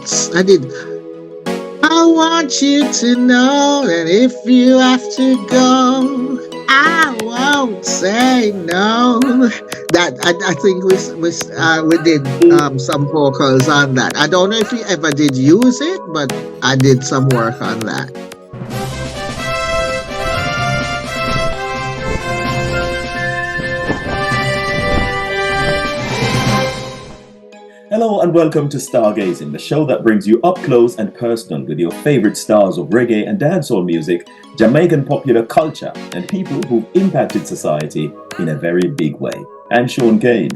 I did. I want you to know that if you have to go, I won't say no. That I think we did some vocals on that. I don't know if you ever did use it, but I did some work on that. Hello and welcome to Stargazing, the show that brings you up close and personal with your favorite stars of reggae and dancehall music, Jamaican popular culture, and people who've impacted society in a very big way. I'm Shaun Cain.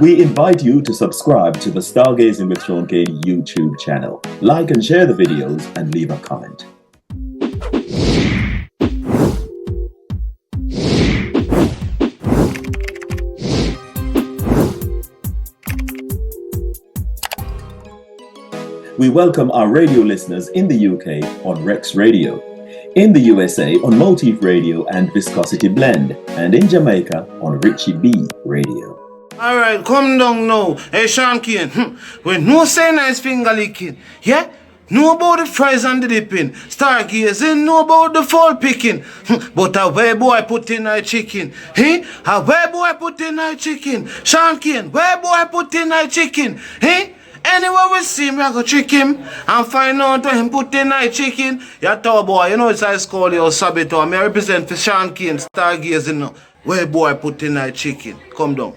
We invite you to subscribe to the Stargazing with Shaun Cain YouTube channel. Like and share the videos and leave a comment. We welcome our radio listeners in the UK on Rex Radio, in the USA on Motif Radio and Viscosity Blend, and in Jamaica on Richie B Radio. Alright, come down now. Hey, Shaun Cain, when no say nice finger licking, yeah? Know about the fries and the dipping, stargazing, know about the fall picking. But a where boy put in a chicken, eh? A where boy put in a chicken. Shaun Cain, where boy put in a chicken, eh? Anywhere we see him, I go trick him and find out where him put in a chicken. You tall boy, you know it's a school, you saboteur. Me represent for Shaun Cain, stargazing, where boy put in a chicken. Come down.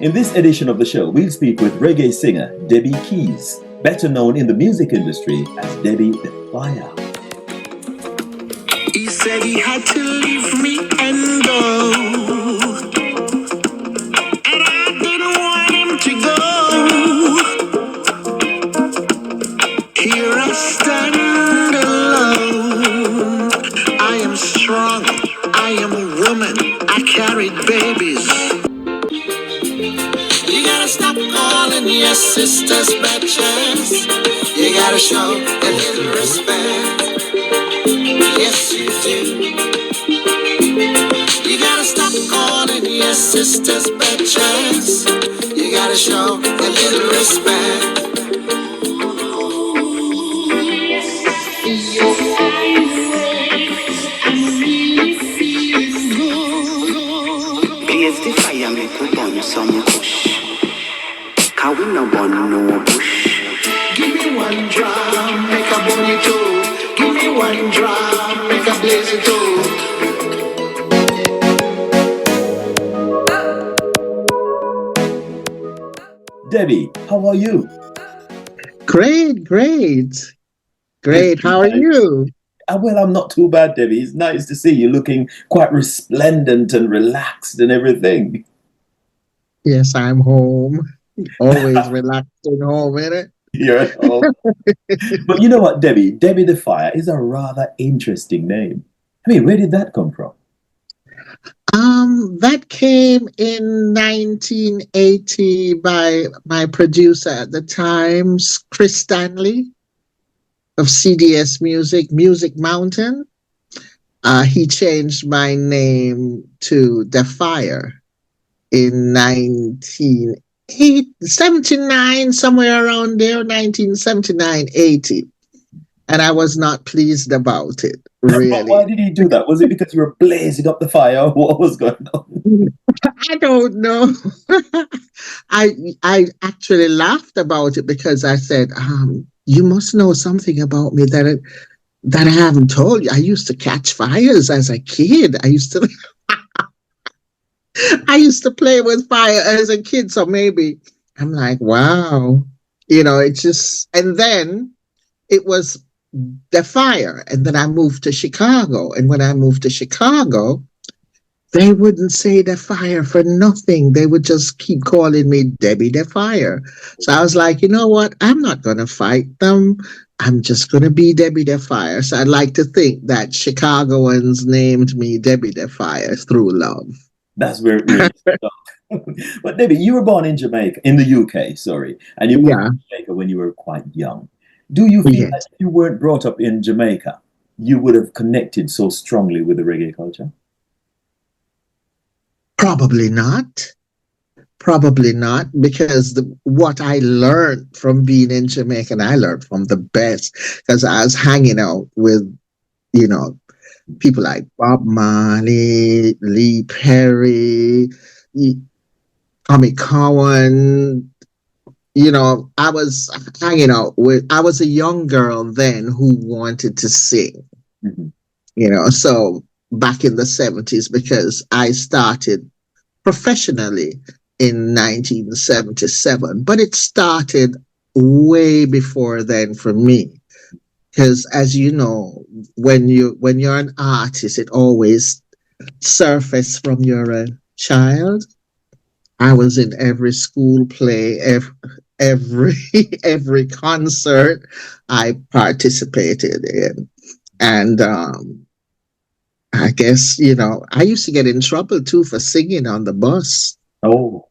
In this edition of the show, we'll speak with reggae singer Debbie Keys, better known in the music industry as Debbie DeFire. He said he had to leave me and go, and I didn't want him to go. Here I stand alone. I am strong, I am a woman, I carried babies. You gotta stop calling your sisters bitches. You gotta show a little respect. Yes, you do. You gotta stop calling your sisters bitches. You gotta show a little respect. Blaze the fire, make we burn some bush. Can we no burn no bush? Give me one drum, make a burn it too. Give me one drum, make a blaze it too. Debbie, how are you? Great. How are you? Well, I'm not too bad, Debbie. It's nice to see you looking quite resplendent and relaxed and everything. Yes, I'm home. Always relaxing home, innit? You're at home. But you know what, Debbie? Debbie DeFire is a rather interesting name. I mean, where did that come from? That came in 1980 by my producer at the time, Chris Stanley of CDS Music Mountain. He changed my name to DeFire in 1979, somewhere around there, 1979-80. And I was not pleased about it, really. But why did he do that? Was it because you were blazing up the fire? What was going on? I don't know. I actually laughed about it because I said, you must know something about me that I haven't told you. I used to catch fires as a kid. I used to play with fire as a kid. So maybe I'm like, wow, it's just, and then it was DeFire. And then I moved to Chicago. And when I moved to Chicago, they wouldn't say DeFire for nothing. They would just keep calling me Debbie DeFire. So I was like, you know what? I'm not going to fight them. I'm just going to be Debbie DeFire. So I'd like to think that Chicagoans named me Debbie DeFire through love. That's where it really started. But Debbie, you were born in Jamaica, in the UK, sorry. And you moved to Jamaica when you were quite young. Do you feel that if you weren't brought up in Jamaica, you would have connected so strongly with the reggae culture? Probably not. Probably not, because what I learned from being in Jamaica, and I learned from the best, because I was hanging out with, you know, people like Bob Marley, Lee Perry, Tommy Cowan. I was hanging out with, I was a young girl then who wanted to sing, so back in the 70s, because I started professionally in 1977, but it started way before then for me. Because as you know, when you're an artist, it always surfaces from your child. I was in every school play, every every concert I participated in, and I guess I used to get in trouble too for singing on the bus. Oh,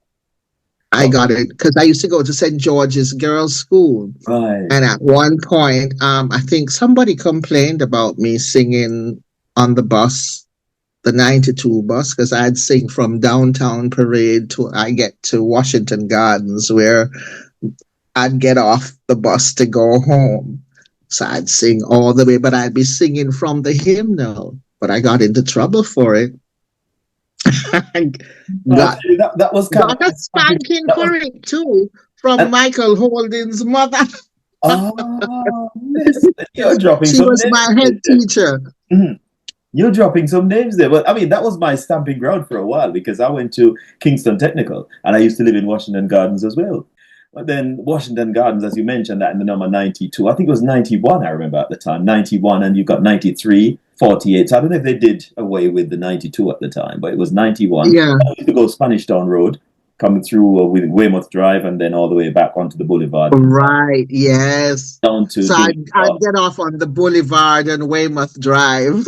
I got it because I used to go to St. George's Girls' School, right. and at one point, I think somebody complained about me singing on the bus, the 92 bus, because I'd sing from downtown Parade to I get to Washington Gardens, where I'd get off the bus to go home. So I'd sing all the way, but I'd be singing from the hymnal. But I got into trouble for it. That was kind got a spanking for it too from Michael Holden's mother. Listen, you're dropping she some was names my head teacher. You're dropping some names there. But I mean, that was my stamping ground for a while, because I went to Kingston Technical and I used to live in Washington Gardens as well. But then Washington Gardens, as you mentioned, that in the number 92, I think it was 91, I remember at the time, 91, and you got 93, 48. So I don't know if they did away with the 92 at the time, but it was 91. Yeah. I used to go Spanish Town Road, coming through with Weymouth Drive, and then all the way back onto the boulevard. Right, yes. Down to so I'd get off on the boulevard and Weymouth Drive.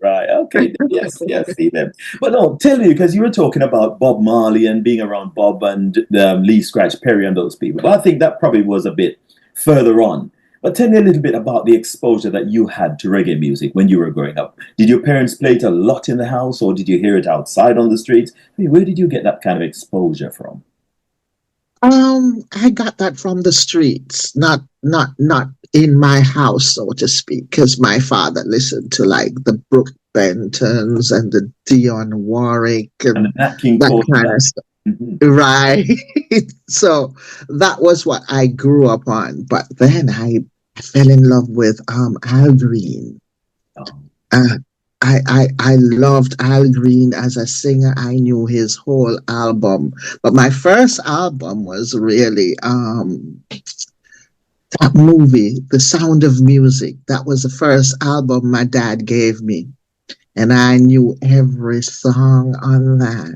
Right, okay, yes, see them. But no, tell me, because you were talking about Bob Marley and being around Bob and Lee Scratch Perry and those people. But I think that probably was a bit further on. But tell me a little bit about the exposure that you had to reggae music when you were growing up. Did your parents play it a lot in the house, or did you hear it outside on the streets? I mean, where did you get that kind of exposure from? I got that from the streets, not in my house, so to speak, because my father listened to like the Brooke Bentons and the Dionne Warwick and that kind of stuff. Right. So that was what I grew up on. But then I fell in love with Al Green. I loved Al Green as a singer. I knew his whole album. But my first album was really that movie, The Sound of Music. That was the first album my dad gave me. And I knew every song on that.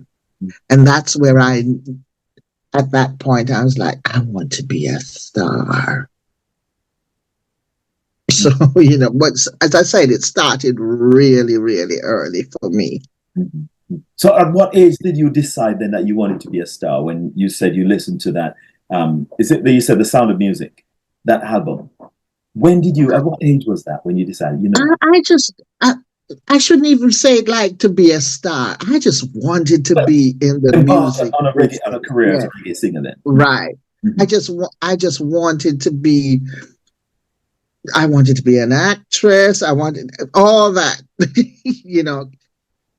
And that's where at that point, I was like, I want to be a star. So, but as I said, it started really, really early for me. So at what age did you decide then that you wanted to be a star, when you said you listened to that? Is it that you said The Sound of Music, that album? When did you, at what age was that when you decided, I shouldn't even say it like to be a star. I just wanted to be in the music. On a career as a reggae singer then. Right. I just wanted to be, I wanted to be an actress. I wanted all that,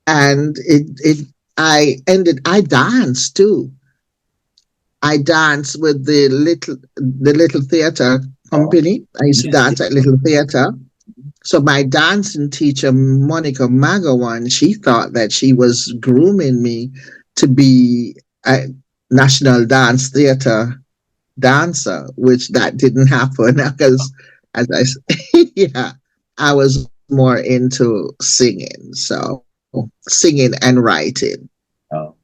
and I danced too. I danced with the little theater company. I used to dance at Little Theater. So my dancing teacher, Monica Magawan, she thought that she was grooming me to be a National Dance Theater dancer, which that didn't happen because, as I said, I was more into singing. So singing and writing. Oh.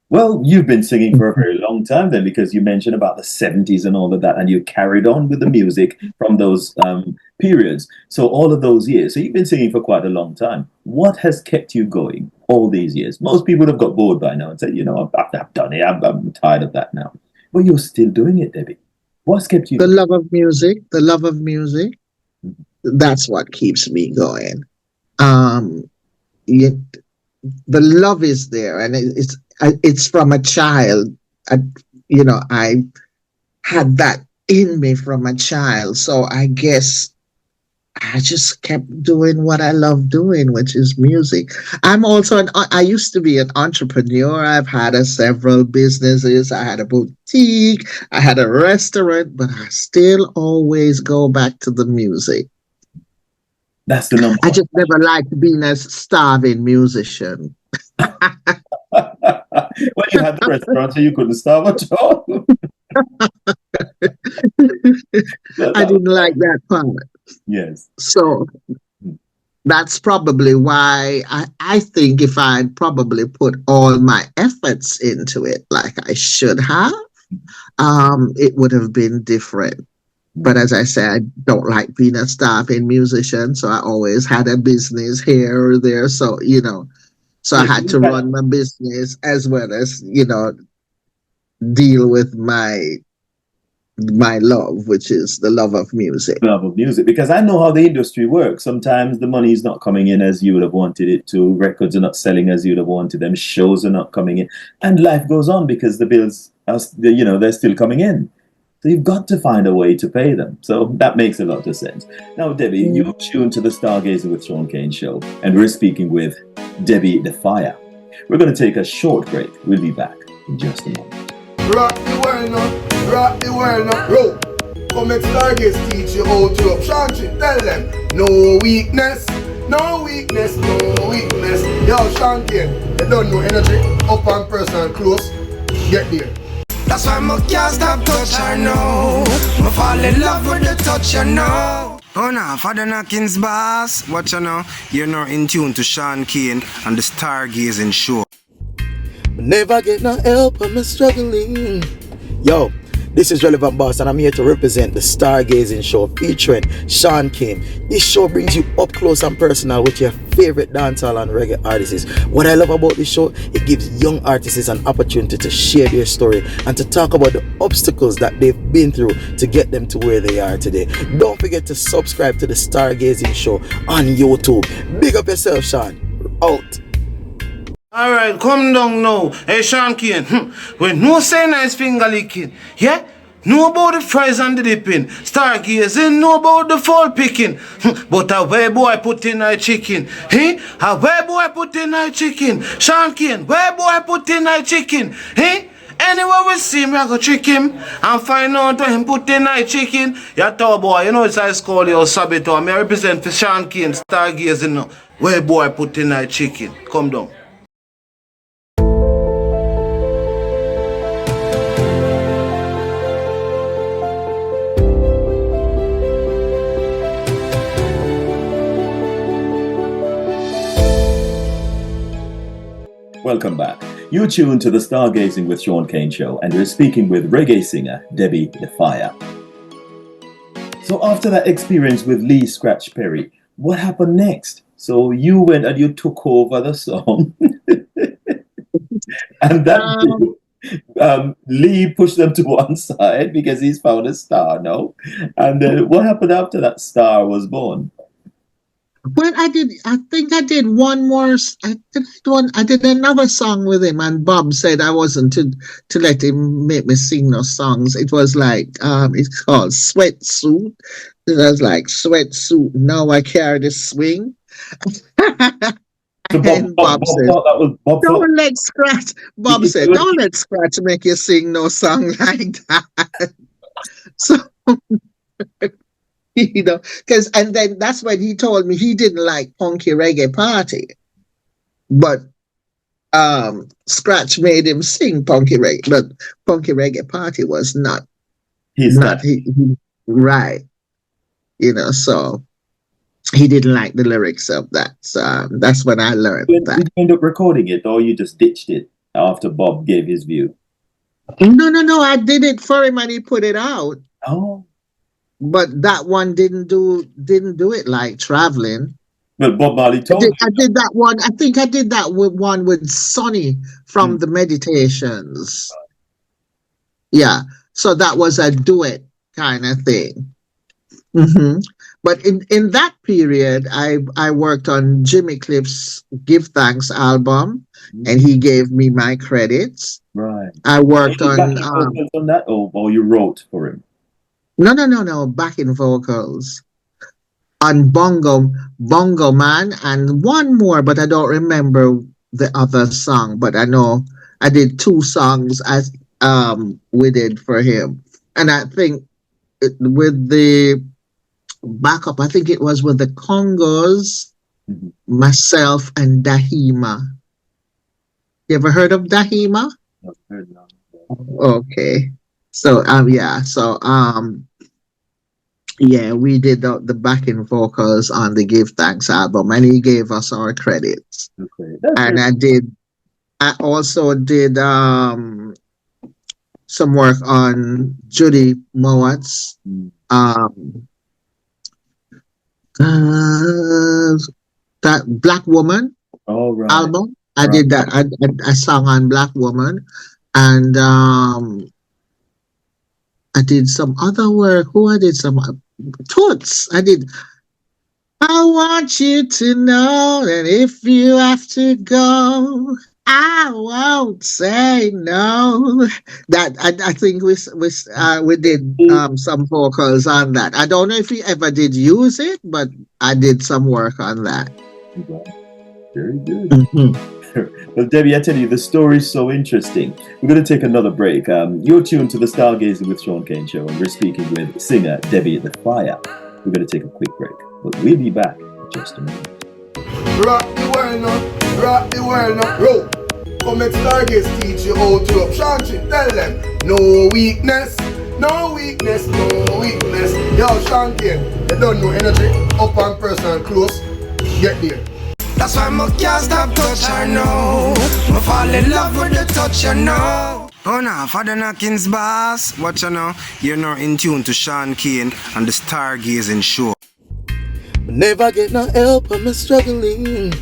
Well, you've been singing for a very long time then, because you mentioned about the 70s and all of that, and you carried on with the music from those periods. So all of those years. So you've been singing for quite a long time. What has kept you going all these years? Most people have got bored by now and said, I've done it. I'm tired of that now. But you're still doing it, Debbie. What's kept you going? The love of music. That's what keeps me going. the love is there, and it's from a child. I had that in me from a child, so I guess I just kept doing what I love doing, which is music. I used to be an entrepreneur. I've had several businesses. I had a boutique, I had a restaurant, but I still always go back to the music. That's the number. I just never liked being a starving musician. Well, you had the restaurant, so you couldn't starve at all. I didn't like that part. Yes. So that's probably why I think if I'd probably put all my efforts into it like I should have, it would have been different. But as I said, I don't like being a starving musician, so I always had a business here or there. So, so I had to run my business as well as, deal with my love, which is the love of music. Love of music, because I know how the industry works. Sometimes the money is not coming in as you would have wanted it to. Records are not selling as you would have wanted them. Shows are not coming in, and life goes on because the bills are, they're still coming in. So you've got to find a way to pay them. So that makes a lot of sense. Now, Debbie, you're tuned to the Stargazing with Shaun Cain Show, and we're speaking with Debbie DeFire. We're going to take a short break. We'll be back in just a moment. Rock the world now, rock the world now, roll. Come make Stargaze teach you how to up. Shaun Cain, tell them, no weakness, no weakness, no weakness. Yo, Shaun Cain, you don't know energy, up and personal close, get there. That's why I can't stop touch her now. I fall in love with the touch her now. Oh no, Father Knockins boss. Watch you now. You're now in tune to Shaun Cain and the Stargazing Show. Never get no help when I'm struggling. Yo, this is Relevant Boss, and I'm here to represent the Stargazing Show featuring Shaun Cain. This show brings you up close and personal with your favorite dancehall and reggae artists. What I love about this show, it gives young artists an opportunity to share their story and to talk about the obstacles that they've been through to get them to where they are today. Don't forget to subscribe to the Stargazing Show on YouTube. Big up yourself, Shaun. Out. Alright, come down now. Hey, Shaun Cain, when no say nice finger licking, yeah? Know about the fries and the dipping. Stargazing, know about the fall picking. But a where boy put in a chicken. Hey? A where boy put in a chicken. Shaun Cain, where boy put in a chicken. Hey? Anywhere we see him, I go trick him and find out where him put in a chicken. Yeah, tall boy, you know it's I call you Sabito. I represent for Shaun Cain, Stargazing now. Where boy put in a chicken. Come down. Welcome back. You're tuned to the Stargazing with Shaun Cain Show, and we're speaking with reggae singer Debbie DeFire. So after that experience with Lee Scratch Perry, what happened next? So you went and you took over the song, and that Lee pushed them to one side because he's found a star now. And what happened after that star was born? Well, I think I did one more. I did another song with him, and Bob said I wasn't to let him make me sing no songs. It was like it's called Sweatsuit. It was like Sweatsuit. Now I carry the swing. And Bob said, "Don't let Scratch." Bob said, "Don't let Scratch make you sing no song like that." So. And then that's when he told me he didn't like Punky Reggae Party, but Scratch made him sing Punky Reggae, but Punky Reggae Party was not. Right, so he didn't like the lyrics of that. So that's when I learned that. Did you end up recording it, or you just ditched it after Bob gave his view? No. I did it for him, and he put it out. Oh. But that one didn't do it like Traveling. Well, Bob Marley told me. I did that one. I think I did that one with Sonny from the Meditations. Yeah. So that was a duet kind of thing. But in that period, I worked on Jimmy Cliff's Give Thanks album, and he gave me my credits. Right. I worked Any on backing vocals on that, or you wrote for him? no backing vocals on Bongo Man, and one more, but I don't remember the other song. But I know I did two songs as we did for him, and I think with the backup, I think it was with the Congos, myself and Dahima. You ever heard of Dahima? I've heard now. Okay. So yeah, we did the backing vocals on the Give Thanks album, and he gave us our credits. Okay. That's And very I also did some work on Judy Mowatt's that Black Woman right. album. I did that. I sang on Black Woman, and I did some other work. Who I did some Toots. I did. I want you to know that if you have to go, I won't say no. That I think we did some vocals on that. I don't know if we ever did use it, but I did some work on that. Very good. Well, Debbie, I tell you, the story is so interesting. We're going to take another break. You're tuned to the Stargazing with Shaun Cain Show, and we're speaking with singer Debbie DeFire. We're going to take a quick break, but we'll be back in just a moment. Rock the world now, roll. Come make Stargaze teach you how to up. Shaun Cain, tell them, no weakness. Yo, Shaun Cain, you don't know energy, up and personal, close, get there. That's why I can't stop touch her now. I fall in love with the touch you know. Oh no, Father Knockings boss. Watch you now. You're now in tune to Shaun Cain and the Stargazing Show. Never get no help when I'm struggling.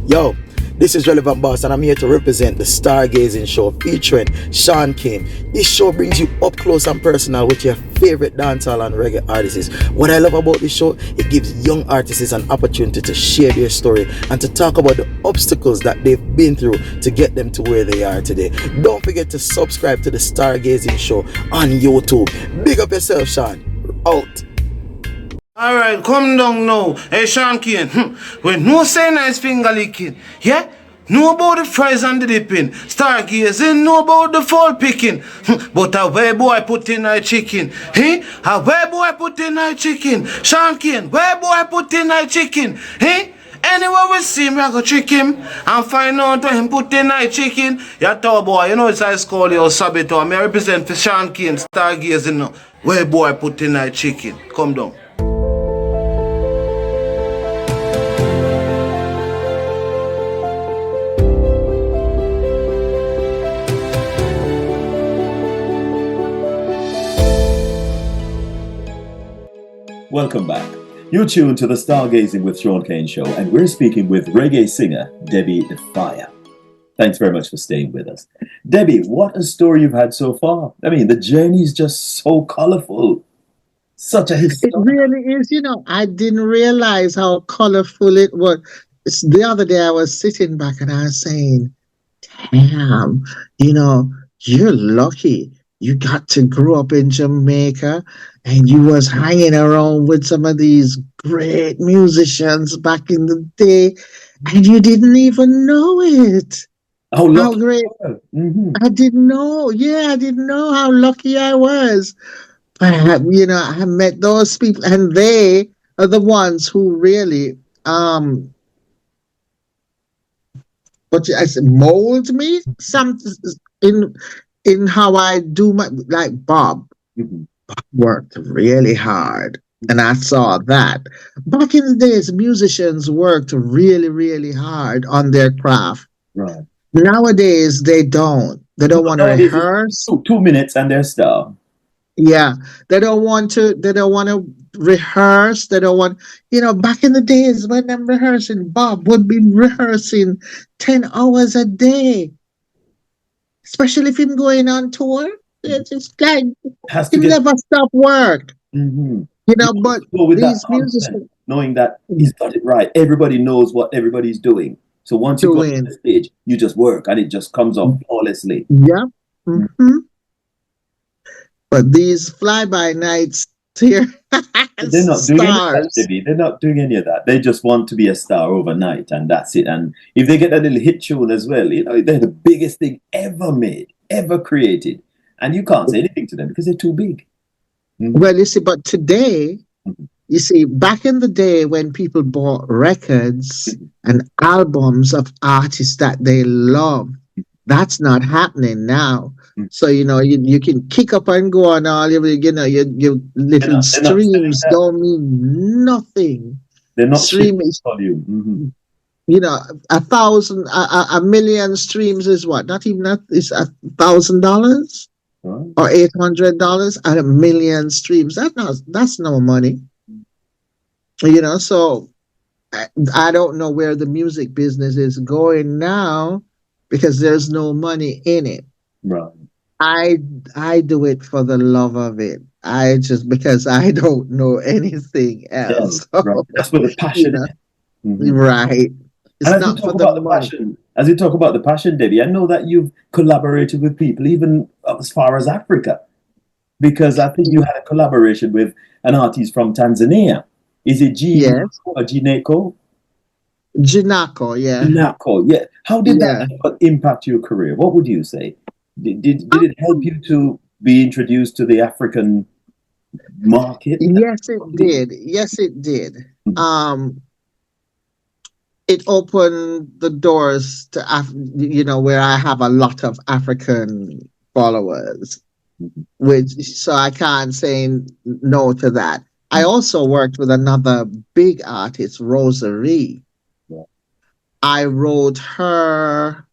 Yo, this is Relevant Boss, and I'm here to represent the Stargazing Show featuring Shaun Cain. This show brings you up close and personal with your favorite dancehall and reggae artists. What I love about this show, it gives young artists an opportunity to share their story and to talk about the obstacles that they've been through to get them to where they are today. Don't forget to subscribe to the Stargazing Show on YouTube. Big up yourself, Shaun. Out. Alright, come down now. Hey, Shaun Cain, when no say nice finger licking, yeah? Know about the fries and the dipping. Stargazing, know about the fall picking. But a where boy put in a chicken. Hey? A where boy put in a chicken. Shaun Cain, where boy put in a chicken. Hey? Anywhere we see him, I go trick him and find out where him put in a chicken. Yeah, tall boy, you know it's I call you Sabito. I represent for Shaun Cain, Stargazing now. Where boy put in a chicken. Come down. Welcome back. You're tuned to the Stargazing with Shaun Cain Show, and we're speaking with reggae singer Debbie DeFire. Thanks very much for staying with us. Debbie, what a story you've had so far. I mean, the journey is just so colorful. Such a history. It really is. I didn't realize how colorful it was. The other day I was sitting back and I was saying, damn, you're lucky. You got to grow up in Jamaica and you was hanging around with some of these great musicians back in the day and you didn't even know it. How great. Mm-hmm. I didn't know. Yeah, I didn't know how lucky I was. But, I met those people and they are the ones who really, mold me in how I do like Bob. Mm-hmm. Worked really hard, and I saw that. Back in the days, musicians worked really, really hard on their craft. Right. Nowadays, they don't. They don't want to rehearse. 2 minutes and they're star. Yeah, they don't want to. They don't want to rehearse. They don't want. Back in the days when I'm rehearsing, Bob would be rehearsing 10 hours a day, especially if I'm going on tour. It's just like he never stop work. Mm-hmm. You You know, want but to go with that these confidence, musicians knowing that he's got it right. Everybody knows what everybody's doing. So once you go on the doing, stage, you just work and it just comes off flawlessly. yeah. But these fly by nights here, They're not doing any of that, stars. Debbie. They're not doing any of that. They just want to be a star overnight, and that's it. And if they get a little hit tune as well, they're the biggest thing ever made, ever created. And you can't say anything to them because they're too big. Well, you see, but today, you see, back in the day when people bought records and albums of artists that they love, that's not happening now. So, you can kick up and go on all your little They're not selling streams that. don't mean nothing. They're not Stream shipping is, volume. 1,000, a million streams is what? Not even that, it's $1,000 Right. or $800 and a million streams. That's no money. So I don't know where the music business is going now because there's no money in it. Right. I do it for the love of it. Because I don't know anything else. Yeah, right. That's where the passion is. Right. It's And as you not talk for the about the money. passion, Debbie, I know that you've collaborated with people even as far as Africa, because I think you had a collaboration with an artist from Tanzania. Is it Yes. or Gineko? Jinako, yeah. Ginako, yeah. How did that impact your career? What would you say? Did it help you to be introduced to the African market? Yes, it did. Yes, it did. It opened the doors to where I have a lot of African followers, so I can't say no to that. I also worked with another big artist, Rosary. Yeah. I wrote her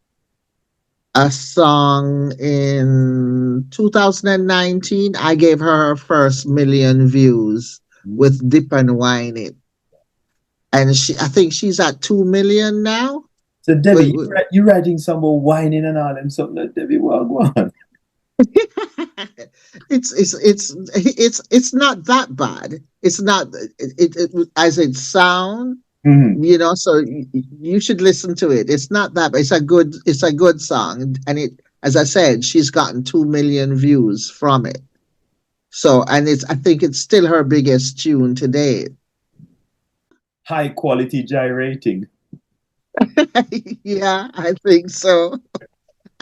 a song in 2019. I gave her first million views with Dip and Wine It. And I think she's at 2 million now. So Debbie, you're writing some more whining and all and something like Debbie, well, go on. It's not that bad. It's not it as it sound, so you should listen to it. It's not that bad. It's a good song, and as I said, she's gotten 2 million views from it. So, and I think it's still her biggest tune today. High quality gyrating. Yeah, I think so.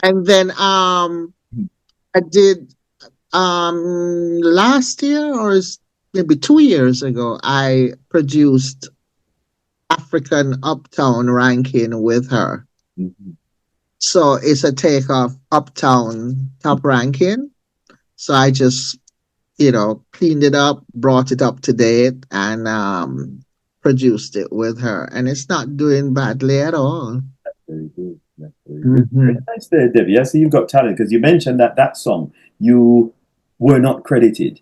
And then I did last year or maybe 2 years ago, I produced African Uptown ranking with her. So it's a take of Uptown top ranking. So I just, cleaned it up, brought it up to date, and produced it with her. And it's not doing badly at all. That's very good. That's very good. Very nice there, Debbie. I see you've got talent, because you mentioned that song, you were not credited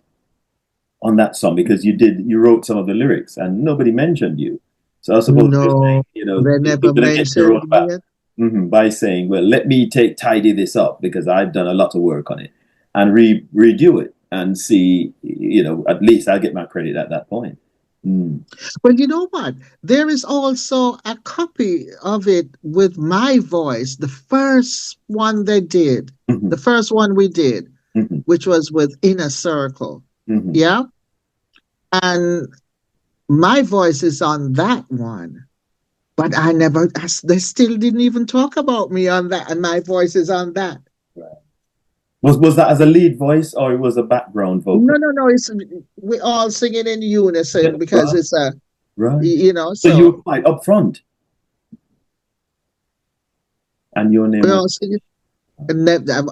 on that song because you wrote some of the lyrics and nobody mentioned you. So I suppose they never mentioned it. By saying, well, let me tidy this up because I've done a lot of work on it and redo it and see, at least I'll get my credit at that point. Well, you know what? There is also a copy of it with my voice. The first one they did, the first one we did, which was with Inner Circle. Yeah. And my voice is on that one. But they still didn't even talk about me on that. And my voice is on that. Right. Was that as a lead voice or it was a background vocal? No. We all sing it in unison because it's a, right. So you were quite upfront. And your name was?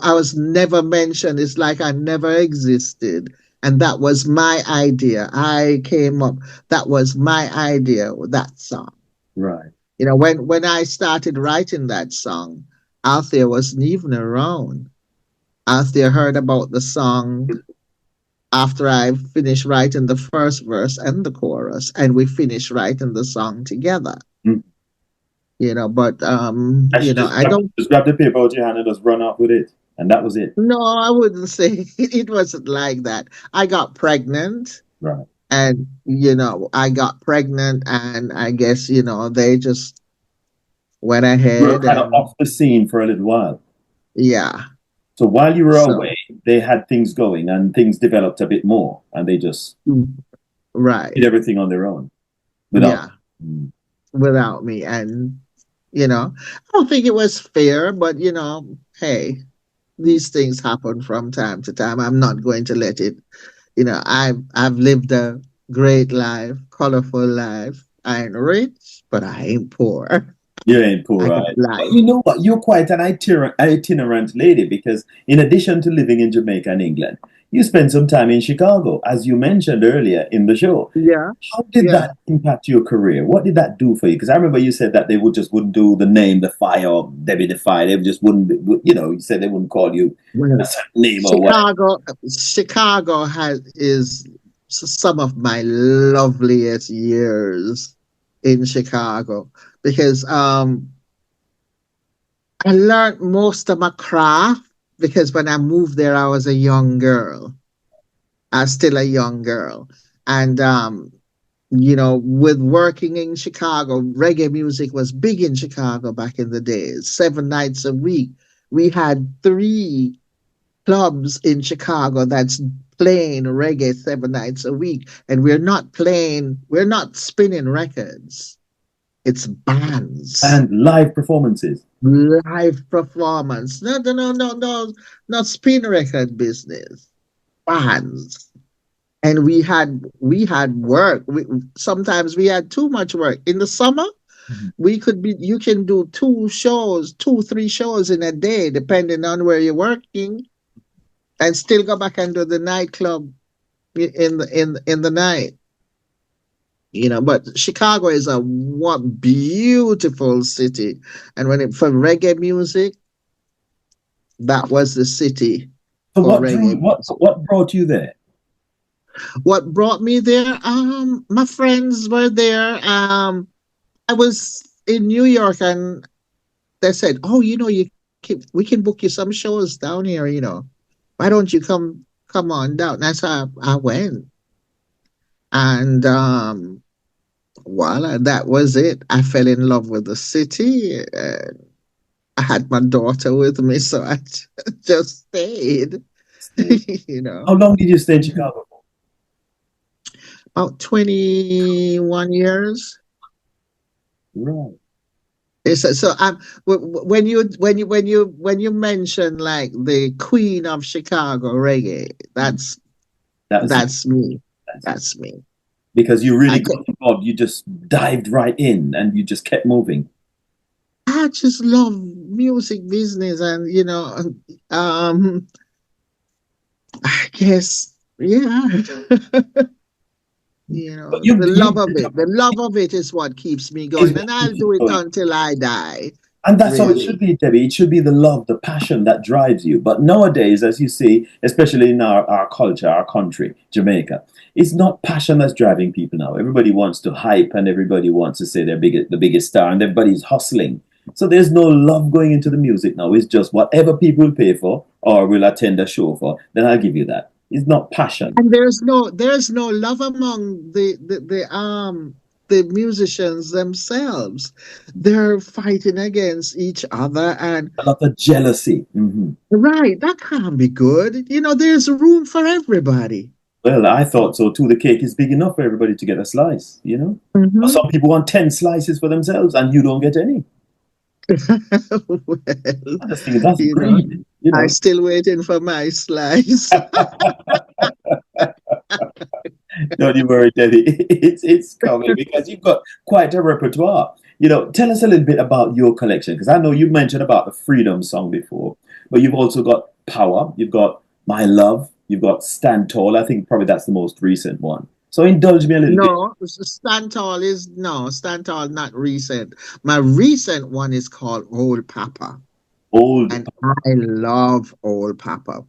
I was never mentioned. It's like I never existed. And that was my idea. That was my idea with that song. Right. When I started writing that song, Althea wasn't even around. Althea heard about the song after I finished writing the first verse and the chorus, and we finished writing the song together. But I don't just grab the paper out your hand and just run off with it, and that was it. No, I wouldn't say it wasn't like that. I got pregnant. Right. And, I got pregnant, and I guess, they just went You were ahead kind of and, off the scene for a little while. yeah. So while you were So, away, they had things going and things developed a bit more, and they just right. did everything on their own without. Yeah. Mm. Without me. And, I don't think it was fair, but, hey, these things happen from time to time. I'm not going to let it, I've lived a great life, colorful life. I ain't rich, but I ain't poor. You ain't poor, I got right? But life. you know what? You're quite an itinerant lady because, in addition to living in Jamaica and England, you spent some time in Chicago, as you mentioned earlier in the show. Yeah, How did yeah. that impact your career? What did that do for you? Because I remember you said that they wouldn't do the name, the fire, or Debbie DeFire. They just wouldn't, you said they wouldn't call you Well, a certain name or whatever. Chicago is some of my loveliest years in Chicago because I learned most of my craft because when I moved there, I was a young girl. I was still a young girl. And, with working in Chicago, reggae music was big in Chicago back in the days, 7 nights a week. We had 3 clubs in Chicago that's playing reggae 7 nights a week. And we're not spinning records. It's bands. And live performances. Live performance. No, no, no, no, no, not spin record business. Bands. And we had work. Sometimes we had too much work. In the summer, Mhm. you can do 3 shows in a day, depending on where you're working, and still go back and do the nightclub in the night. But Chicago is a one beautiful city. And for reggae music, that was the city So for what reggae drew music. what brought you there? What brought me there? My friends were there. I was in New York, and they said, "Oh, we can book you some shows down here. Why don't you come on down?" And so I went, and voila, that was it. I fell in love with the city. I had my daughter with me, so I just stayed. you know, How long did you stay in Chicago for? about 21 years. Right. So when you mention like the Queen of Chicago reggae, That was you. that's me. That's you. That's me. Because you I really ca- got involved. You just dived right in and you just kept moving. I just love music business, and um I guess, yeah. But you The love you of it. The love of it is what keeps me is going, what and I'll keeps you do it going. until I die. And that's how it should Really. be, Debbie. It should be the love, the passion that drives you. But nowadays, as you see, especially in our culture, our country, Jamaica, it's not passion that's driving people now. Everybody wants to hype and everybody wants to say they're the biggest star and everybody's hustling. So there's no love going into the music now. It's just whatever people will pay for or will attend a show for, then I'll give you that. It's not passion. And there's no love among the musicians themselves. They're fighting against each other, and A lot of jealousy. Hmm. right, that can't be good. There's room for everybody. Well, I thought so too. The cake is big enough for everybody to get a slice. Or Mhm. some people want 10 slices for themselves and you don't get any. Well, I just think that's you know, greed. I still waiting for my slice. Don't you worry, Debbie. It's coming because you've got quite a repertoire. Tell us a little bit about your collection because I know you mentioned about the Freedom song before, but you've also got Power, you've got My Love, you've got Stand Tall. I think probably that's the most recent one. So indulge me a little bit. No, Stand Tall is no Stand Tall, not recent. My recent one is called Old Papa, Old. and I love Old Papa.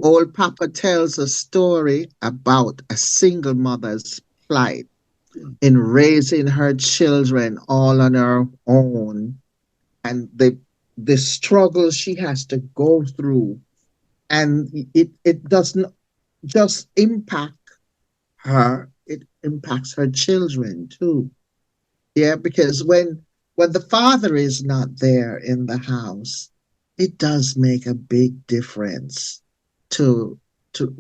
Old Papa tells a story about a single mother's plight in raising her children all on her own, and the struggle she has to go through, and it doesn't just impact her, it impacts her children too. Yeah, because when the father is not there in the house, it does make a big difference to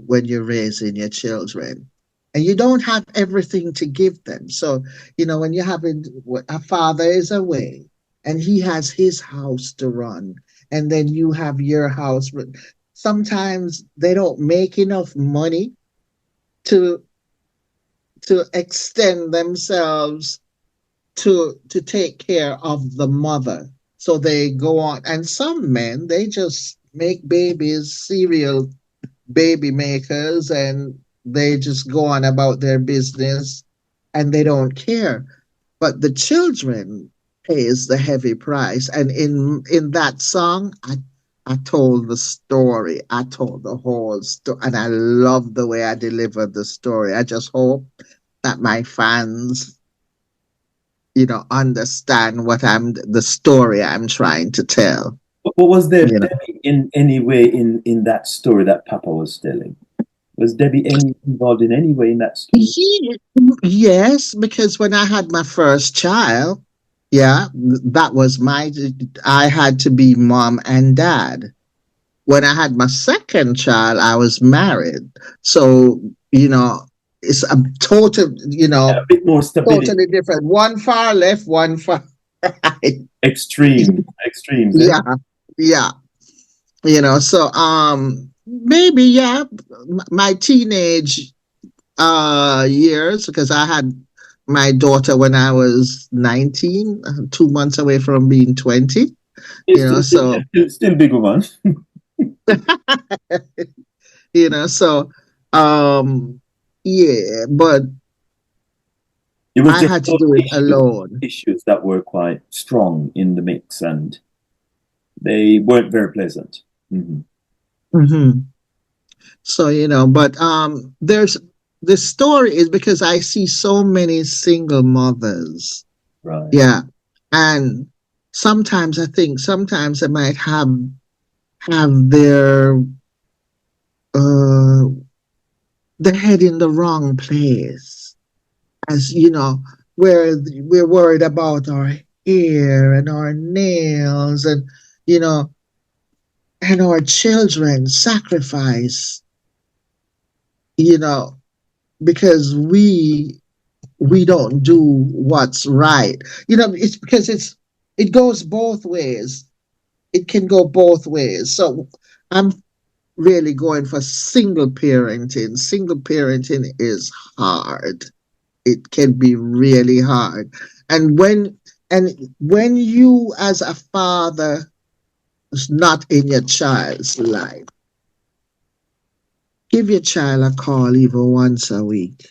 when you're raising your children. And you don't have everything to give them. So, when you're having a father is away and he has his house to run, and then you have your house. Sometimes they don't make enough money to extend themselves to take care of the mother. So they go on, and some men, they just make babies, serial baby makers, and they just go on about their business and they don't care. But the children pays the heavy price. And in that song, I told the story. I told the whole story, and I love the way I delivered the story. I just hope that my fans, understand the story I'm trying to tell. But was there Debbie in any way in that story that Papa was telling? Was Debbie involved in any way in that story? Yes, because when I had my first child, that was I had to be mom and dad. When I had my second child, I was married. So, it's a total, a bit more stability. Totally different. One far left, one far right. Extremes. Yeah. So maybe my teenage years, because I had my daughter when I was 19, 2 months away from being 20. Still big woman. But it was I had to do it alone. Issues that were quite strong in the mix, and they weren't very pleasant. So, but there's the story is because I see so many single mothers. Right. Yeah. And sometimes I think they might have their head in the wrong place. As where we're worried about our hair and our nails and and our children sacrifice, because we don't do what's right. It's because it goes both ways. It can go both ways. So I'm really going for single parenting. Single parenting is hard. It can be really hard. And when you as a father is not in your child's life, give your child a call even once a week,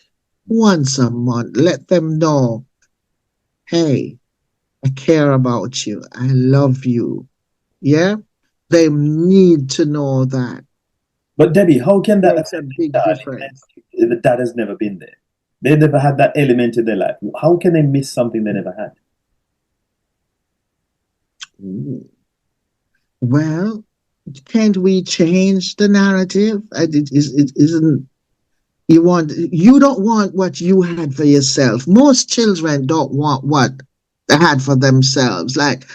once a month. Let them know, hey, I care about you. I love you. Yeah? They need to know that. But Debbie, how can that affect a big difference if the dad has never been there? They never had that element in their life. How can they miss something they never had? Well, can't we change the narrative? It isn't. You don't want what you had for yourself. Most children don't want what they had for themselves. Like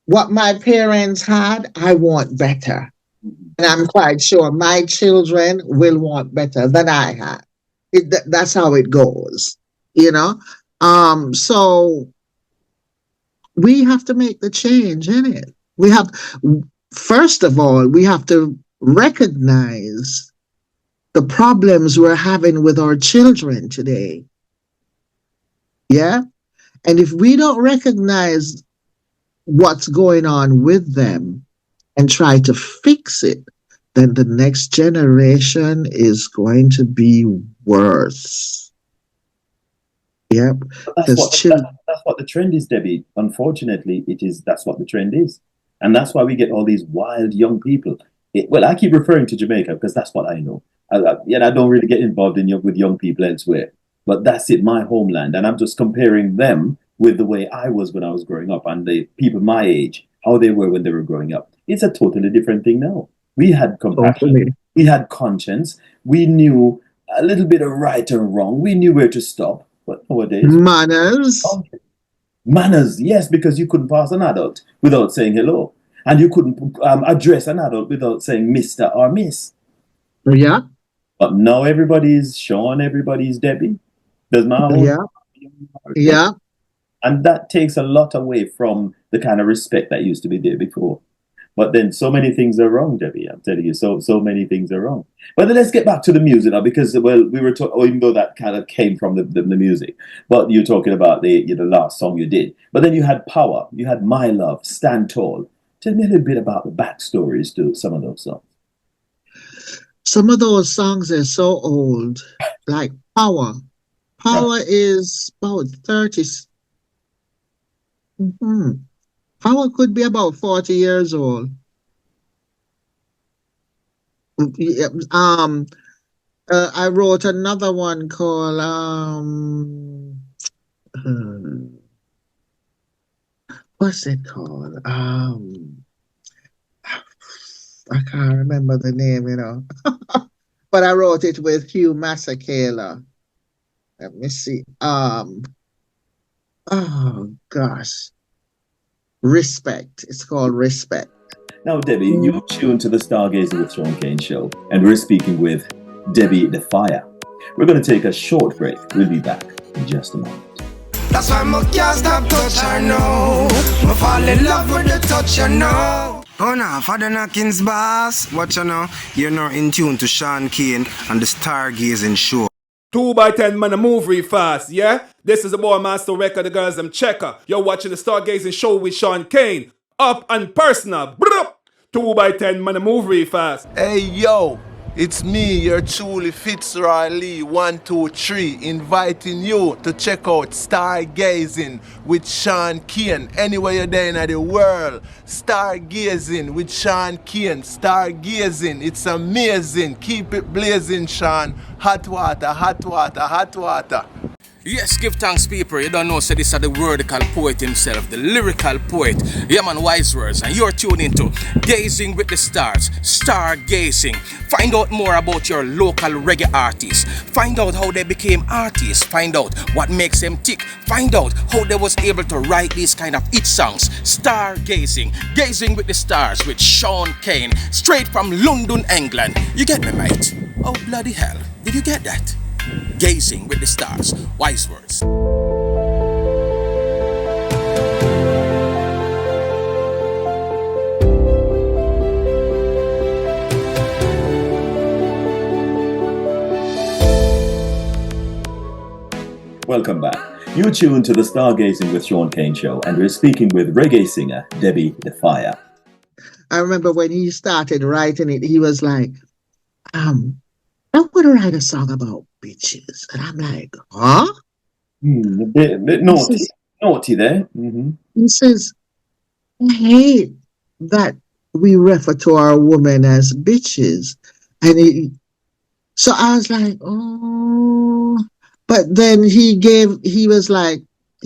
what my parents had, I want better. And I'm quite sure my children will want better than I had. That's how it goes, So we have to make the change in it. First of all, we have to recognize the problems we're having with our children today. Yeah? And if we don't recognize what's going on with them and try to fix it, then the next generation is going to be worse. Yep. That's what the trend is, Debbie. Unfortunately, that's what the trend is. And that's why we get all these wild young people. I keep referring to Jamaica because that's what I know. I don't really get involved with young people elsewhere. But that's my homeland. And I'm just comparing them with the way I was when I was growing up and the people my age, how they were when they were growing up. It's a totally different thing now. We had compassion. Totally. We had conscience. We knew a little bit of right and wrong. We knew where to stop. But nowadays, Manners. Manners, yes, because you couldn't pass an adult without saying hello. And you couldn't address an adult without saying Mr. or Miss. Yeah. But now everybody's Shaun, everybody's Debbie. There's my own. Yeah. Yeah. And that takes a lot away from the kind of respect that used to be there before. But then so many things are wrong, Debbie. I'm telling you, so many things are wrong. But then let's get back to the music now, because, well, we were talking, even though that kind of came from the music, but you're talking about the last song you did. But then you had Power, you had My Love, Stand Tall. Tell me a little bit about the backstories to some of those songs. Some of those songs are so old, like Power. Power is about 30. Power could be about 40 years old. I wrote another one called what's it called? I can't remember the name, but I wrote it with Hugh Masekela. Let me see. Oh gosh. Respect. It's called Respect. Now, Debbie, you're tuned to the Stargazing with Shaun Cain Show, and we're speaking with Debbie DeFire. We're going to take a short break. We'll be back in just a moment. That's why I can't stop touch her now. I fall in love with the touch her now. Oh no, Father Knockins boss. Watch you now. You're now in tune to Shaun Cain and the Stargazing Show. 2x10 man, move real fast, yeah? This is the boy Master Record, the girls them checker. You're watching the Stargazing Show with Shaun Cain. Up and personal. 2x10 man, move real fast. Hey yo, it's me, your truly Fitzroy Lee 123, inviting you to check out Stargazing with Shaun Cain. Anywhere you're there in the world, Stargazing with Shaun Cain. Stargazing, it's amazing. Keep it blazing, Shaun. Hot water, hot water, hot water. Yes, give thanks, people. You don't know, so this is the wordical poet himself, the lyrical poet. Yeah, man, wise words. And you're tuned into Gazing with the Stars, Stargazing. Find out more about your local reggae artists. Find out how they became artists. Find out what makes them tick. Find out how they was able to write these kind of hit songs. Stargazing, Gazing with the Stars with Shaun Cain, straight from London, England. You get me, mate? Oh, bloody hell. Did you get that? Gazing with the Stars, wise words. Welcome back. You're tuned to the Stargazing with Shaun Cain Show, and we're speaking with reggae singer Debbie DeFire. I remember when he started writing it, he was like, I'm going to write a song about bitches. And I'm like, huh? A bit naughty. Naughty there. He says, I hate that we refer to our women as bitches. And so I was like, oh. But then he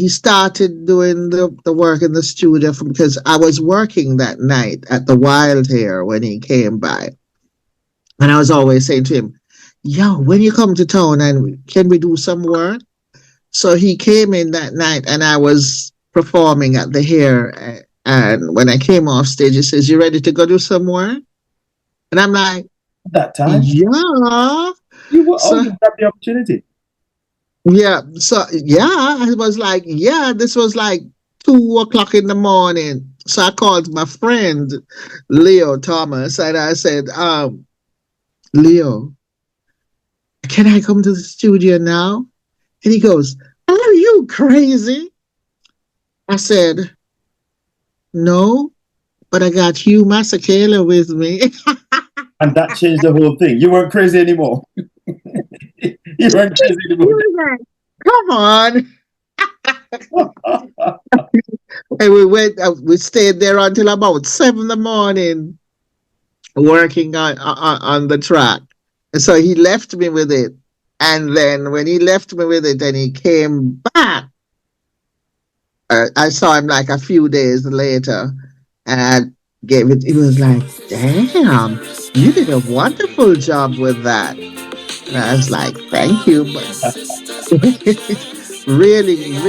started doing the work in the studio because I was working that night at the Wild Hair when he came by. And I was always saying to him, yo, when you come to town, and can we do some work? So he came in that night and I was performing at the Hair. And when I came off stage, he says, you ready to go do some work? And I'm like, that time? Yeah. You got the opportunity. Yeah. So, yeah, I was like, yeah, this was like 2:00 in the morning. So I called my friend, Leo Thomas, and I said, Leo, can I come to the studio now? And he goes, are you crazy? I said, no, but I got Hugh Masekela with me. And that changed the whole thing. You weren't crazy anymore. You weren't crazy anymore. Come on. And we stayed there until about 7 in the morning working on the track. And so he left me with it. And then when he left me with it and he came back, I saw him like a few days later and I gave it. He was like, damn, you did a wonderful job with that. And I was like, thank you, but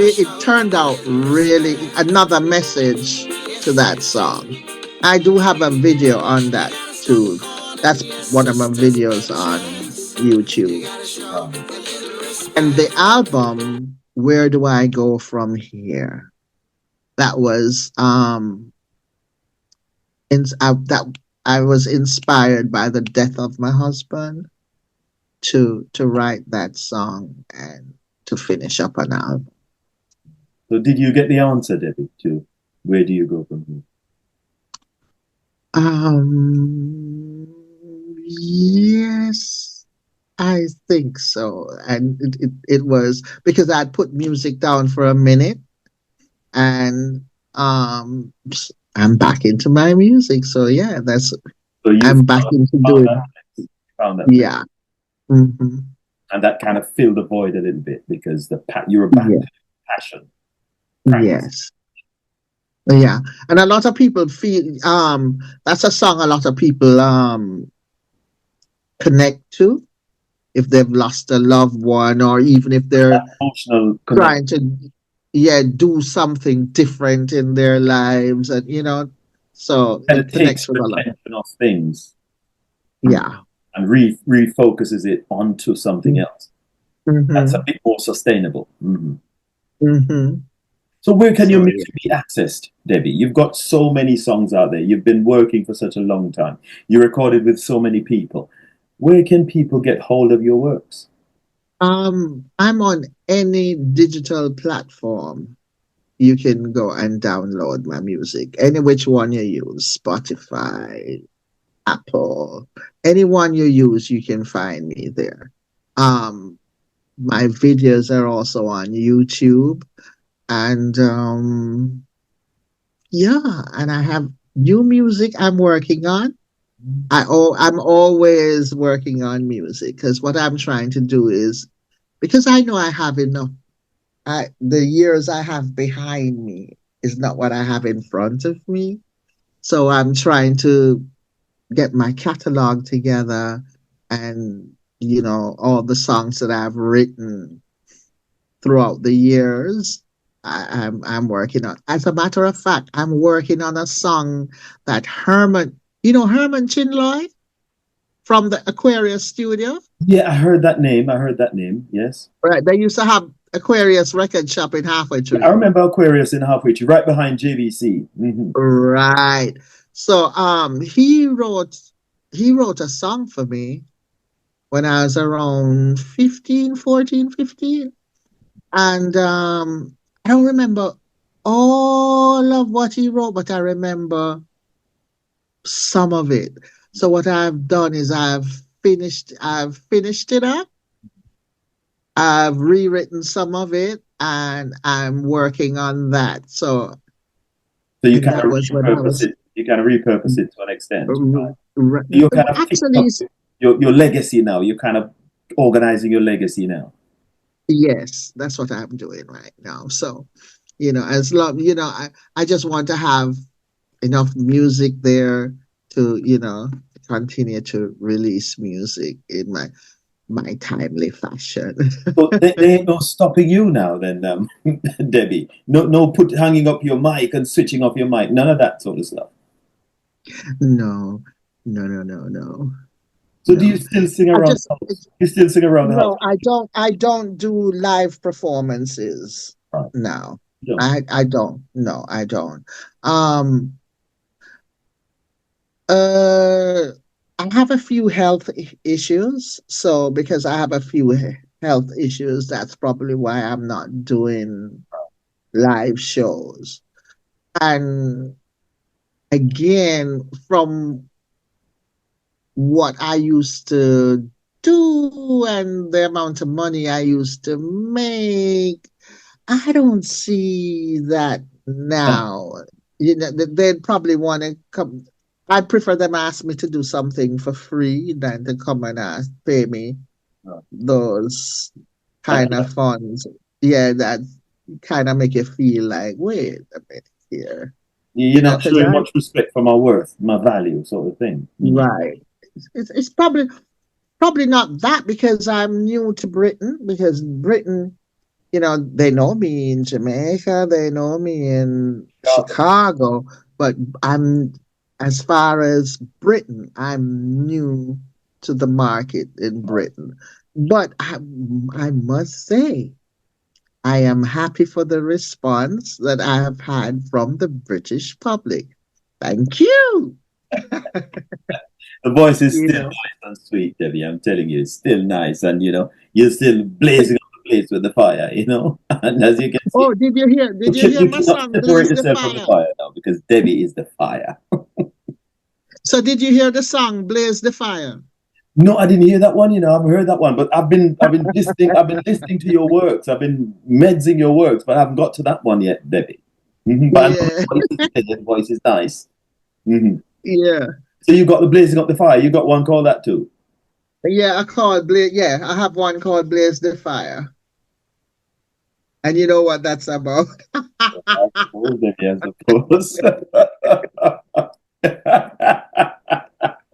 it turned out really another message to that song. I do have a video on that too. That's one of my videos on YouTube. And the album, Where Do I Go From Here? That was I was inspired by the death of my husband to write that song and to finish up an album. So did you get the answer, Debbie, to where do you go from here? Yes, I think so. And it was because I'd put music down for a minute and I'm back into my music. So yeah, I'm back into doing found that yeah. Mm-hmm. And that kind of filled the void a little bit because you're back to passion. Practice. Yes. Yeah. And a lot of people feel that's a song a lot of people connect to if they've lost a loved one or even if they're trying to do something different in their lives and so it connects with a lot of things. Yeah. And refocuses it onto something else. Mm-hmm. That's a bit more sustainable. Mm-hmm. Mm-hmm. So where can your music be accessed, Debbie? You've got so many songs out there. You've been working for such a long time. You recorded with so many people. Where can people get hold of your works? I'm on any digital platform. You can go and download my music. Any which one you use, Spotify, Apple, anyone you use, you can find me there. My videos are also on YouTube, and and I have new music I'm working on. I'm always working on music because what I'm trying to do is because I know I have enough. The years I have behind me is not what I have in front of me, so I'm trying to get my catalog together and all the songs that I've written throughout the years I'm working on. As a matter of fact, I'm working on a song that Herman Chinloy from the Aquarius studio. Yeah, I heard that name. Yes. Right. They used to have Aquarius record shop in Halfway Tree. I remember Aquarius in Halfway Tree, right behind JVC. Mm-hmm. Right. So he wrote a song for me when I was around 15. And I don't remember all of what he wrote, but I remember some of it. So what I've done is I've finished it up. I've rewritten some of it and I'm working on that. So you kind of repurpose it. You kind of repurpose it to an extent. Right. You're kind of actually your legacy now. You're kind of organizing your legacy now. Yes, that's what I'm doing right now. So, as long, I just want to have enough music there to, continue to release music in my timely fashion. So they ain't no stopping you now then, Debbie. No hanging up your mic and switching off your mic. None of that sort of stuff. No. So do you still sing around the house? You still sing around the house? No, I don't do live performances now. I don't. No, I don't. I have a few health issues. So because I have a few health issues, that's probably why I'm not doing live shows. And again, from what I used to do and the amount of money I used to make, I don't see that now. They'd probably want to come. I'd prefer them ask me to do something for free than to come and pay me those kind of funds. Yeah, that kind of make you feel like, wait a minute here. You're not showing much respect for my worth, my value, sort of thing. Right. It's probably Probably not that because I'm new to Britain, because Britain, they know me in Jamaica, they know me in Chicago, but as far as Britain, I'm new to the market in Britain. But I must say, I am happy for the response that I have had from the British public. Thank you. The voice is still Yeah. nice and sweet, Debbie. I'm telling you, it's still nice, and you're still blazing up the place with the fire, And as you can see, Oh, did you hear? Did you hear you my cannot song, separate Blaze the yourself from the Fire? fire now because Debbie is the fire. So did you hear the song Blaze the Fire? No, I didn't hear that one. I've heard that one, but I've been listening to your works. I've been medsing your works, but I haven't got to that one yet, Debbie. But I know Yeah, the voice is nice. hmm yeah, So you got the blazing up the fire. You got one called that too. yeah. I have one called Blaze the Fire, and you know what that's about. I suppose, Debbie, I suppose.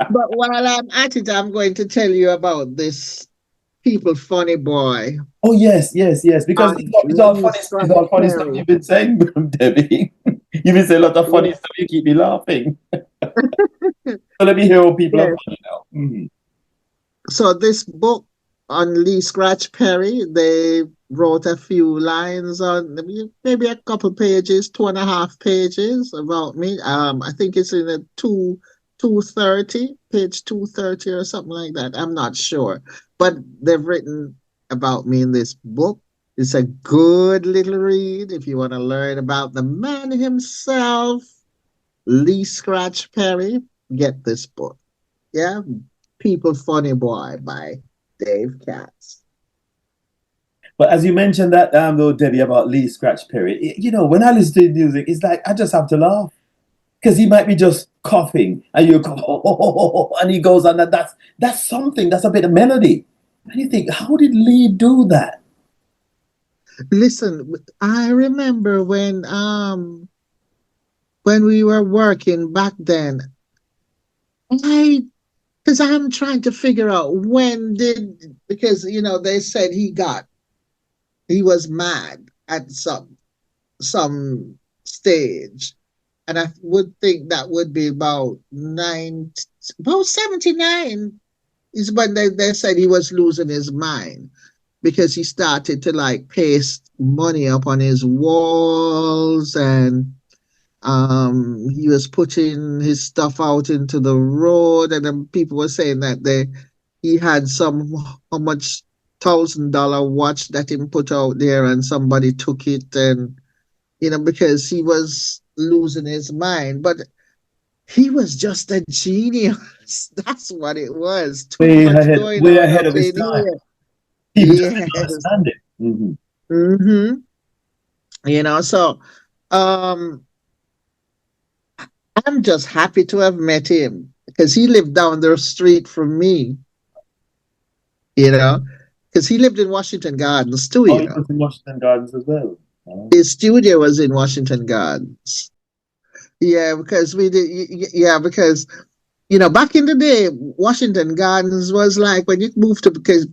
But while I'm at it, I'm going to tell you about this people funny boy. Oh yes, yes, yes. Because it's all Lee funny. It's Scratch all funny stuff Perry. you've been saying, Debbie. You've been saying a lot of funny Yeah, stuff. You keep me laughing. So let me hear what people are yeah. funny now. Mhm. So this book on Lee Scratch Perry, they wrote a few lines on maybe a couple pages, 2.5 pages about me. I think it's in a 230, page 230 or something like that. I'm not sure. But they've written about me in this book. It's a good little read if you want to learn about the man himself, Lee Scratch Perry. Get this book. Yeah, People Funny Boy by Dave Katz. But as you mentioned that though, Debbie, about Lee Scratch Perry, when I listen to his music, it's like I just have to laugh because he might be just coughing, and you go, and he goes on. That's something. That's a bit of melody, and you think, how did Lee do that? Listen, I remember when we were working back then, because I'm trying to figure out because they said he was mad at some stage, and I would think that would be about 79 is when they said he was losing his mind because he started to like paste money up on his walls, and he was putting his stuff out into the road, and then people were saying that he had how much $1,000 watch that he put out there, and somebody took it, and because he was losing his mind. But he was just a genius. That's what it was. Too much going Way on ahead up of his in time. here. People just didn't Yes. understand it. Mm-hmm. So um I'm just happy to have met him because he lived down the street from me, because he lived in Washington Gardens too, Oh, he was in Washington Gardens as well. Oh. His studio was in Washington Gardens. Yeah, because because back in the day, Washington Gardens was like when you moved to, because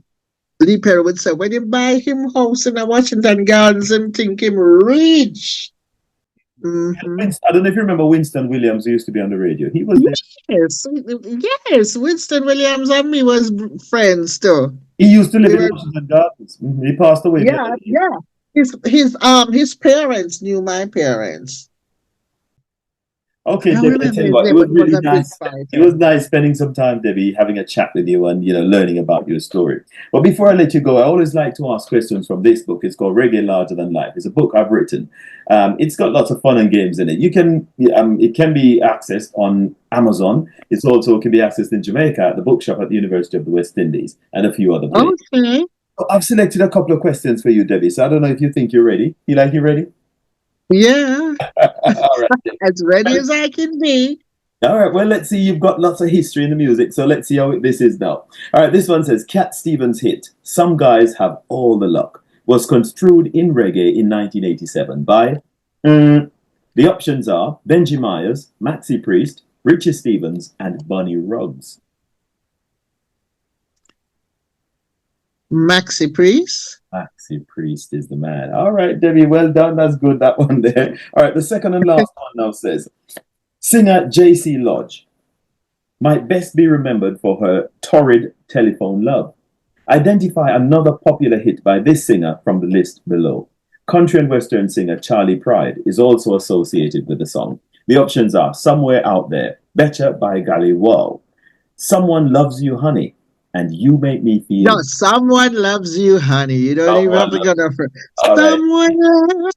Lee Perry would say, when you buy him house in a Washington Gardens, him think him rich. Mm-hmm. I don't know if you remember Winston Williams, who used to be on the radio. He was there. Yes, Winston Williams and me was friends too. He used to live in Washington Gardens. Mm-hmm. He passed away. Yeah, yeah. His parents knew my parents. Okay, I Debbie, I tell you what, it was really nice. It was nice spending some time, Debbie, having a chat with you and learning about your story. But before I let you go, I always like to ask questions from this book. It's called Reggae Larger Than Life. It's a book I've written. It's got lots of fun and games in it. It can be accessed on Amazon. It also can be accessed in Jamaica at the bookshop at the University of the West Indies and a few other places. Okay. So I've selected a couple of questions for you, Debbie. So I don't know if you think you're ready. You ready? Yeah. All right. As ready as I can be. All right. Well, let's see. You've got lots of history in the music, so let's see how this is now. All right. This one says Cat Stevens' hit "Some Guys Have All the Luck" was construed in reggae in 1987 by. The options are Benji Myers, Maxi Priest, Richie Stevens, and Bunny Ruggs. Maxi Priest. Maxi Priest is the man. All right, Debbie, well done. That's good, that one there. All right, the second and last one now says, singer J.C. Lodge might best be remembered for her torrid telephone love. Identify another popular hit by this singer from the list below. Country and Western singer Charlie Pride is also associated with the song. The options are Somewhere Out There, Betcha by Golly Wow, Someone Loves You Honey, and You Make Me Feel. No, Someone Loves You, Honey. You don't even have to go there for Someone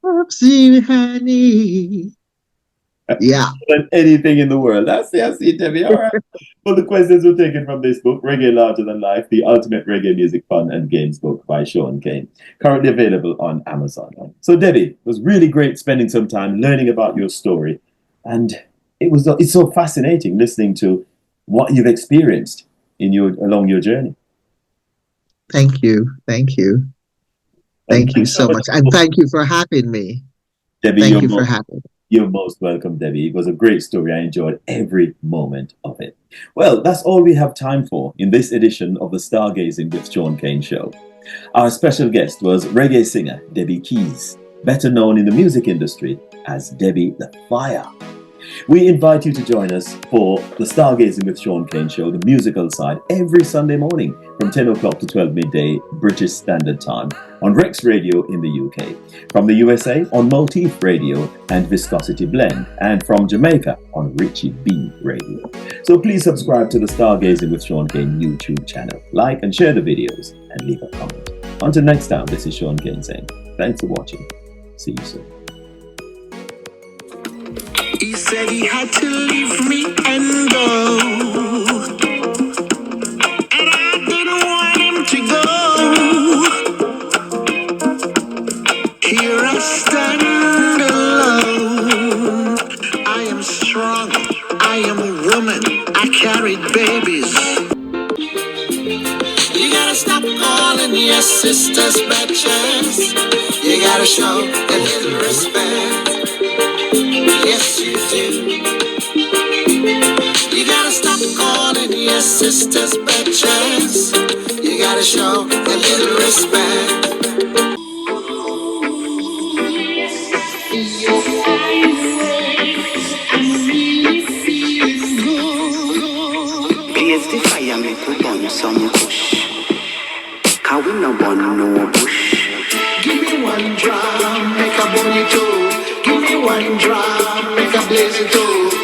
Loves You, Honey. Yeah. Than anything in the world. I see, Debbie. All right. Well, the questions were taken from this book, Reggae Larger Than Life, The Ultimate Reggae Music Fun and Games Book by Shaun Cain, currently available on Amazon. So, Debbie, it was really great spending some time learning about your story. And it's so fascinating listening to what you've experienced along your journey. Thank you. Thank you. Thank you so much. And thank you for having me. Debbie, thank you for having me. You're most welcome, Debbie. It was a great story. I enjoyed every moment of it. Well, that's all we have time for in this edition of the Stargazing with Shaun Cain Show. Our special guest was reggae singer Debbie Keys, better known in the music industry as Debbie DeFire. We invite you to join us for the Stargazing with Shaun Cain Show, the musical side, every Sunday morning from 10 o'clock to 12 midday British Standard Time on Rex Radio in the UK, from the USA on Motif Radio and Viscosity Blend, and from Jamaica on Richie B Radio. So please subscribe to the Stargazing with Shaun Cain YouTube channel, like and share the videos, and leave a comment. Until next time, this is Shaun Cain saying thanks for watching. See you soon. He said he had to leave me and go, and I didn't want him to go. Here I stand alone. I am strong, I am a woman, I carried babies. You gotta stop calling your sisters bitches. You gotta show a little respect. Yes, you do. You gotta stop calling your sisters bitches. You gotta show a little respect. Blaze the fire, make we burn some kush. Cause we no burn no bush. Give me one drum, make a burn it too. Give me one drum, make a blaze it too.